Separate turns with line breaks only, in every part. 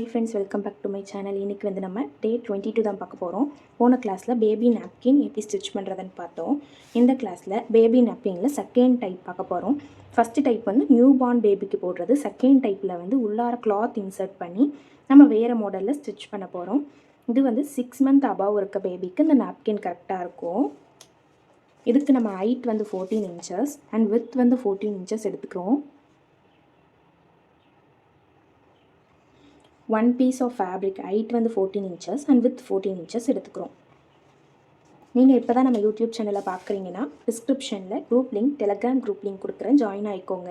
Hi friends, welcome back to my channel. இன்னைக்கு வந்து நம்ம day 22 தான் பார்க்க போறோம். போன கிளாஸ்ல பேபி napkin எப்படி ஸ்டிட்ச் பண்றதுன்னு பார்த்தோம். இந்த கிளாஸ்ல பேபி napkinல செகண்ட் டைப் பார்க்க போறோம். ஃபர்ஸ்ட் டைப் வந்து நியூ பார்ன் பேபிக்கு போடுறது. செகண்ட் டைப்ல வந்து உள்ளார cloth இன்சர்ட் பண்ணி நம்ம வேற மாடல்ல ஸ்டிட்ச் பண்ண போறோம். இது வந்து 6 month above இருக்க பேபிக்கு இந்த napkin கரெக்ட்டா இருக்கும். இதுக்கு நம்ம height வந்து 14 inches and width வந்து 14 inches எடுத்துக்கிறோம். One piece of fabric height வந்து 14 inches and width 14 inches எடுத்துக்கிறோம். நீங்கள் இப்போ தான் நம்ம யூடியூப் சேனலை பார்க்குறீங்கன்னா டிஸ்கிரிப்ஷனில் group link Telegram group link கொடுக்குறேன், ஜாயின் ஆகிக்கோங்க.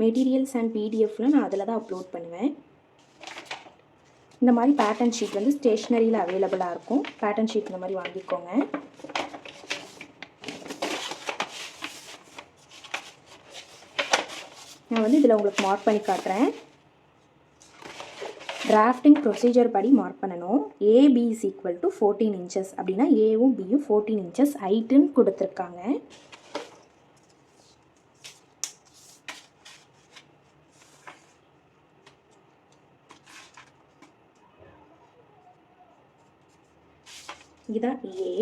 மெட்டீரியல்ஸ் அண்ட் பிடிஎஃப்லாம் நான் அதில் தான் அப்லோட் பண்ணுவேன். இந்த மாதிரி பேட்டர்ன் ஷீட் வந்து ஸ்டேஷ்னரியில் அவைலபிளாக இருக்கும். பேட்டர்ன் ஷீட் இந்த மாதிரி வாங்கிக்கோங்க. நான் வந்து இதில் உங்களுக்கு மார்க் பண்ணி காட்டுறேன். டிராஃப்டிங் ப்ரொசீஜர் படி மார்க் பண்ணணும். AB is equal to 14 inches அப்படின்னா ஏவும் பியும் 14 inches ஹைட்டுன்னு கொடுத்துருக்காங்க. இதுதான் A.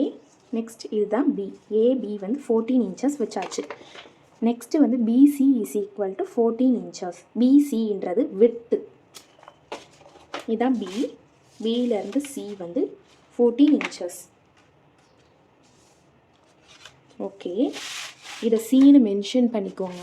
நெக்ஸ்ட் இதுதான் B. AB வந்து 14 inches வச்சாச்சு. நெக்ஸ்ட் வந்து BC is equal to 14 inches. BCன்றது width. இதான் B. Bலேருந்து C வந்து 14 inches. ஓகே, இதை Cன்னு மென்ஷன் பண்ணிக்கோங்க.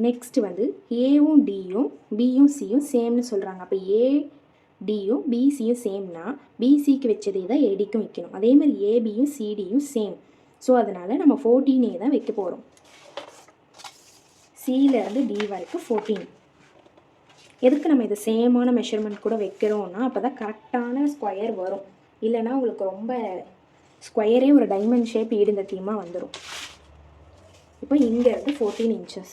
நெக்ஸ்ட் வந்து ஏவும் டியும் பியும் சியும் சேம்னு சொல்கிறாங்க. அப்போ ஏடியும் பிசியும் சேம்னா பிசிக்கு வச்சதே தான் ஏடிக்கும் வைக்கணும். அதே மாதிரி ஏபியும் சிடியும் சேம். ஸோ அதனால் நம்ம 14 தான் வைக்க போகிறோம். சியிலேருந்து டி வரைக்கும் 14. எதுக்கு நம்ம இது சேமான மெஷர்மெண்ட் கூட வைக்கிறோன்னா அப்போ தான் கரெக்டான ஸ்கொயர் வரும். இல்லைனா உங்களுக்கு ரொம்ப ஸ்கொயரே ஒரு டைமண்ட் ஷேப் ஈடுந்த தீமாக வந்துடும். இப்போ இங்கேருந்து 14 inches.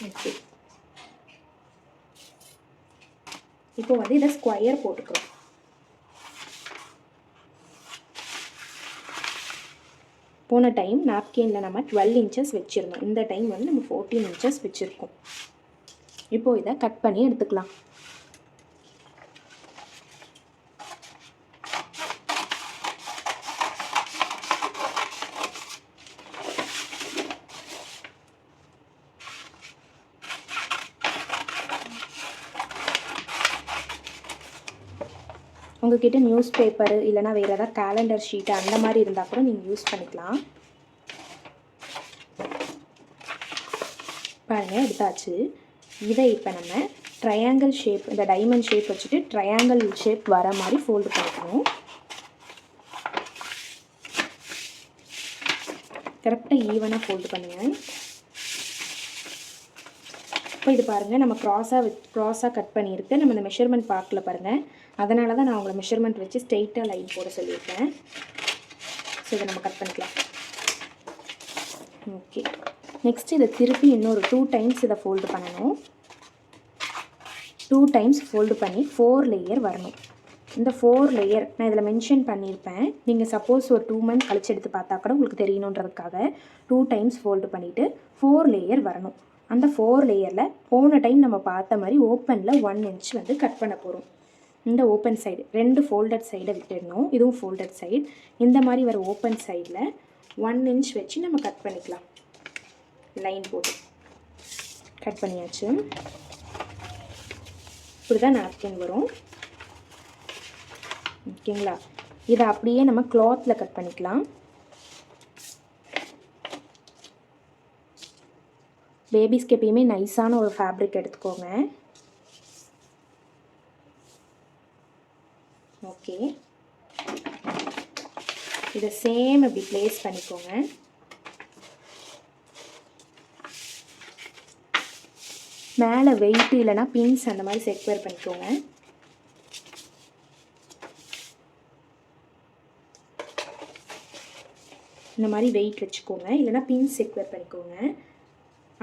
ஓகே, இப்போ வந்து இதை ஸ்கொயர் போட்டுக்கிறோம். போன டைம் நாப்கினில் நம்ம 12 inches வச்சுருந்தோம். இந்த டைம் வந்து நம்ம 14 inches வச்சுருக்கோம். இப்போது இதை கட் பண்ணி எடுத்துக்கலாம். உங்கள்கிட்ட நியூஸ் பேப்பரு இல்லைனா வேறு ஏதாவது கேலண்டர் ஷீட்டு அந்த மாதிரி இருந்தால் கூட நீங்கள் யூஸ் பண்ணிக்கலாம். பாருங்கள், எடுத்தாச்சு. இதை இப்போ நம்ம ட்ரையாங்கிள் ஷேப், இந்த டைமண்ட் ஷேப் வச்சுட்டு ட்ரையாங்கிள் ஷேப் வர மாதிரி ஃபோல்டு பண்ணிக்கணும். கரெக்டாக ஈவனாக ஃபோல்டு பண்ணுங்கள். இப்போ இது பாருங்கள், நம்ம க்ராஸாக கட் பண்ணியிருக்கு. நம்ம இந்த மெஷர்மெண்ட் பார்க்கல பாருங்கள். அதனால தான் நான் உங்களை மெஷர்மெண்ட் வச்சு ஸ்ட்ரெயிட்டாக லைன் போட சொல்லியிருக்கேன். ஸோ இதை நம்ம கட் பண்ணிக்கலாம். ஓகே, நெக்ஸ்ட் இதை திருப்பி இன்னொரு 2 times இதை ஃபோல்டு பண்ணணும். 2 times ஃபோல்டு பண்ணி 4 layer வரணும். இந்த 4 layer நான் இதில் மென்ஷன் பண்ணியிருப்பேன். நீங்கள் சப்போஸ் ஒரு 2 months கழிச்சு எடுத்து பார்த்தா கூட உங்களுக்கு தெரியணுன்றதுக்காக 2 times ஃபோல்டு பண்ணிவிட்டு 4 layer வரணும். அந்த 4 லேயரில் போன டைம் நம்ம பார்த்த மாதிரி ஓப்பனில் 1 inch வந்து கட் பண்ண போகிறோம். இந்த ஓப்பன் சைடு 2 ஃபோல்டட் சைடை விட்டுடணும். இதுவும் ஃபோல்டட் சைடு. இந்த மாதிரி வர ஓப்பன் சைடில் 1 inch வச்சு நம்ம கட் பண்ணிக்கலாம். லைன் போட்டு கட் பண்ணியாச்சு. இப்படி தான் நாப்கின் வரும். ஓகேங்களா, இதை அப்படியே நம்ம கிளாத்தில் கட் பண்ணிக்கலாம். பேபிஸ்க்கு எப்பயுமே நைஸான ஒரு ஃபேப்ரிக் எடுத்துக்கோங்க. ஓகே, இதை சேம் இப்படி ப்ளேஸ் பண்ணிக்கோங்க. மேலே வெயிட் இல்லைனா பின்ஸ் அந்த மாதிரி செக்யூர் பண்ணிக்கோங்க. இந்த மாதிரி வெயிட் வச்சுக்கோங்க, இல்லைனா பின்ஸ் செக்யூர் பண்ணிக்கோங்க.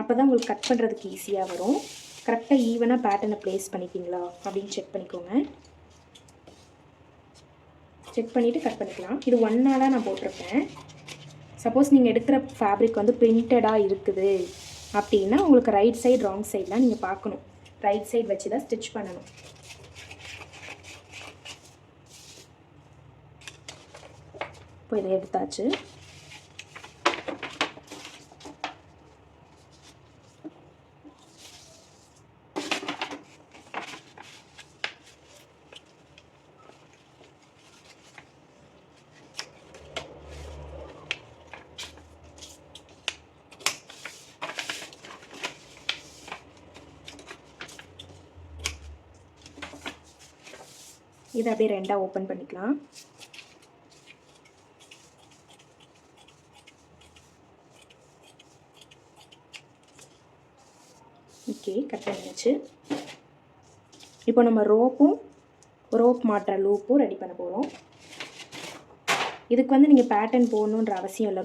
அப்போ தான் உங்களுக்கு கட் பண்ணுறதுக்கு ஈஸியாக வரும். கரெக்டாக ஈவனாக பேட்டர்னை ப்ளேஸ் பண்ணிக்கிங்களா அப்படின்னு செக் பண்ணிக்கோங்க. செக் பண்ணிவிட்டு கட் பண்ணிக்கலாம். இது 1 நாளாக நான் போட்டிருப்பேன். சப்போஸ் நீங்கள் எடுக்கிற ஃபேப்ரிக் வந்து பிரிண்டடாக இருக்குது அப்படின்னா உங்களுக்கு ரைட் சைடு ராங் சைட்லாம் நீங்கள் பார்க்கணும். ரைட் சைடு வச்சு தான் ஸ்டிச் பண்ணணும். இப்போ இதை எடுத்தாச்சு. இதை அப்படியே ரெண்டாக ஓப்பன் பண்ணிக்கலாம். ஓகே, கட் பண்ணியாச்சு. இப்போ நம்ம ரோப் மாட்டுற லூப்பும் ரெடி பண்ண போகிறோம். இதுக்கு வந்து நீங்கள் பேட்டர்ன் போடணுன்ற அவசியம் இல்லை.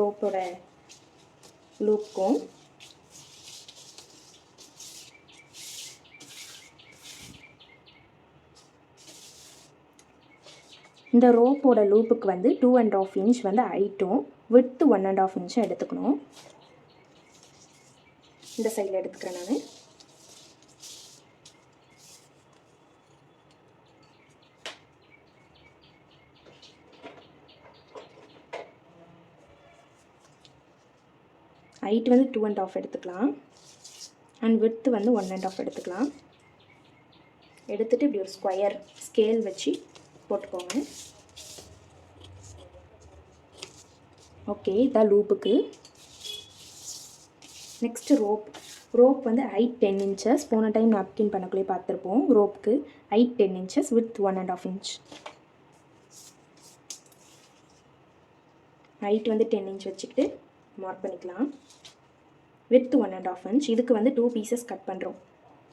ரோப்போட லூப்புக்கும் இந்த ரோப்போட லூப்புக்கு வந்து 2.5 இன்ச் வந்து ஹைட்டும் விட்த்து 1.5 இன்ச்சும் எடுத்துக்கணும். இந்த சைடில் எடுத்துக்கிறேன் நான். ஹைட் வந்து 2.5 எடுத்துக்கலாம் அண்ட் விட்த்து வந்து 1.5 எடுத்துக்கலாம். எடுத்துகிட்டு இப்படி ஒரு ஸ்கொயர் ஸ்கேல் வச்சு போட்டுக்கோங்க. ஓகே, இதான் லூப்புக்கு. நெக்ஸ்ட்டு ரோப் வந்து ஹைட் 10 இன்ச்சஸ். போன டைம் நாப்கின் பண்ணக்குள்ளே பார்த்துருப்போம். ரோப்புக்கு height 10 inches with 1.5 inch. Height வந்து 10 இன்ச் வச்சுக்கிட்டு மார்க் பண்ணிக்கலாம். With 1.5 inch. இதுக்கு வந்து 2 பீசஸ் கட் பண்ணுறோம்.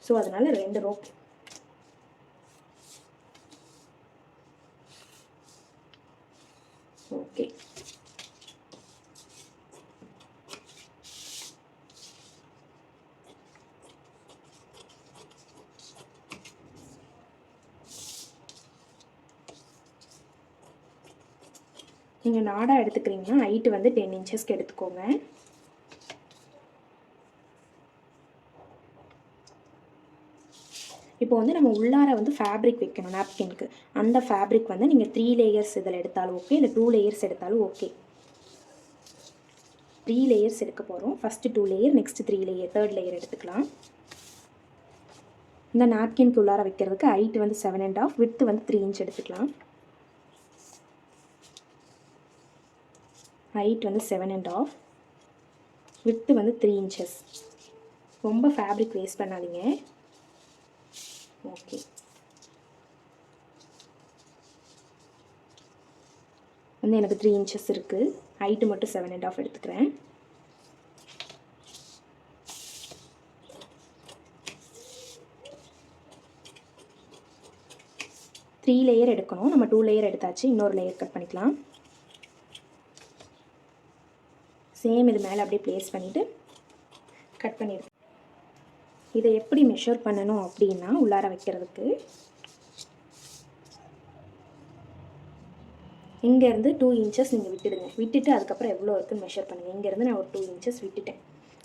ஸோ அதனால் 2 ரோப். ஓகே, நீங்கள் நாடா எடுத்துக்கிறீங்கன்னா ஹைட்டு வந்து 10 இன்ச்சஸ்க்கு எடுத்துக்கோங்க. இப்போ வந்து நம்ம உள்ளார வந்து ஃபேப்ரிக் வைக்கணும் நாப்கின்க்கு. அந்த ஃபேப்ரிக் வந்து நீங்கள் 3 லேயர்ஸ் இதில் எடுத்தாலும் ஓகே, இல்லை 2 லேயர்ஸ் எடுத்தாலும் ஓகே. 3 லேயர்ஸ் எடுக்க போகிறோம். First 2 layer, next 3 layer, 3rd layer எடுத்துக்கலாம். இந்த நாப்கின்க்கு உள்ளார வைக்கிறதுக்கு ஹைட்டு வந்து 7.5, விட்த்து வந்து 3 இன்ச் எடுத்துக்கலாம். ஹைட் வந்து 7.5, விட்த்து வந்து 3 இன்ச்சஸ். ரொம்ப ஃபேப்ரிக் வேஸ்ட் பண்ணாதீங்க. ஓகே, வந்து எனக்கு 3 இன்ச்சஸ் இருக்குது. ஹைட்டு மட்டும் 7.5 எடுத்துக்கிறேன். த்ரீ லேயர் எடுக்கணும். நம்ம 2 லேயர் எடுத்தாச்சு. இன்னொரு லேயர் கட் பண்ணிக்கலாம். சேம் இது மேலே அப்படியே ப்ளேஸ் பண்ணிவிட்டு கட் பண்ணிடுறேன். இதை எப்படி மெஷர் பண்ணணும் அப்படின்னா, உள்ளார வைக்கிறதுக்கு இங்கேருந்து 2 இன்ச்சஸ் நீங்கள் விட்டுட்டு அதுக்கப்புறம் எவ்வளோ இருக்குன்னு மெஷர் பண்ணுங்கள். இங்கேருந்து நான் ஒரு 2 இன்ச்சஸ் விட்டுட்டேன்.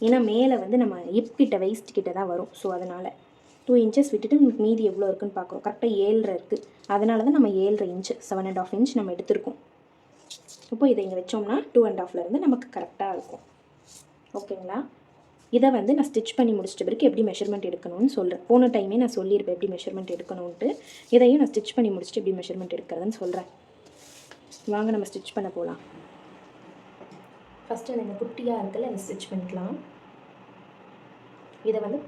ஏன்னா மேலே வந்து நம்ம ஹிப் கிட்ட வெயிஸ்ட் கிட்ட தான் வரும். ஸோ அதனால் 2 இன்ச்சஸ் விட்டுட்டு நமக்கு மீதி எவ்வளோ இருக்குன்னு பார்க்குறோம். கரெக்டாக 7.5 இருக்குது. அதனால தான் நம்ம 7.5 இன்ச் 7.5 இன்ச் நம்ம எடுத்துருக்கோம். இப்போ இதை இங்கே வச்சோம்னா 2.5லேருந்து நமக்கு கரெக்டாக இருக்கும். ஓகேங்களா? இதை வந்து நான் ஸ்டிச் பண்ணி முடிச்சிட்ட பிறகு எப்படி மெஷர்மெண்ட் எடுக்கணும்னு சொல்கிறேன். போன டைமே நான் சொல்லியிருப்பேன் எப்படி மெஷர்மெண்ட் எடுக்கணுன்ட்டு. இதையும் நான் ஸ்டிச் பண்ணி முடிச்சுட்டு எப்படி மெஷர்மெண்ட் எடுக்கிறதுன்னு சொல்கிறேன். வாங்க நம்ம ஸ்டிச் பண்ண போகலாம். ஃபஸ்ட்டு அந்த குட்டியாக இருக்குல்ல, அதை ஸ்டிச் பண்ணிக்கலாம். இதை வந்து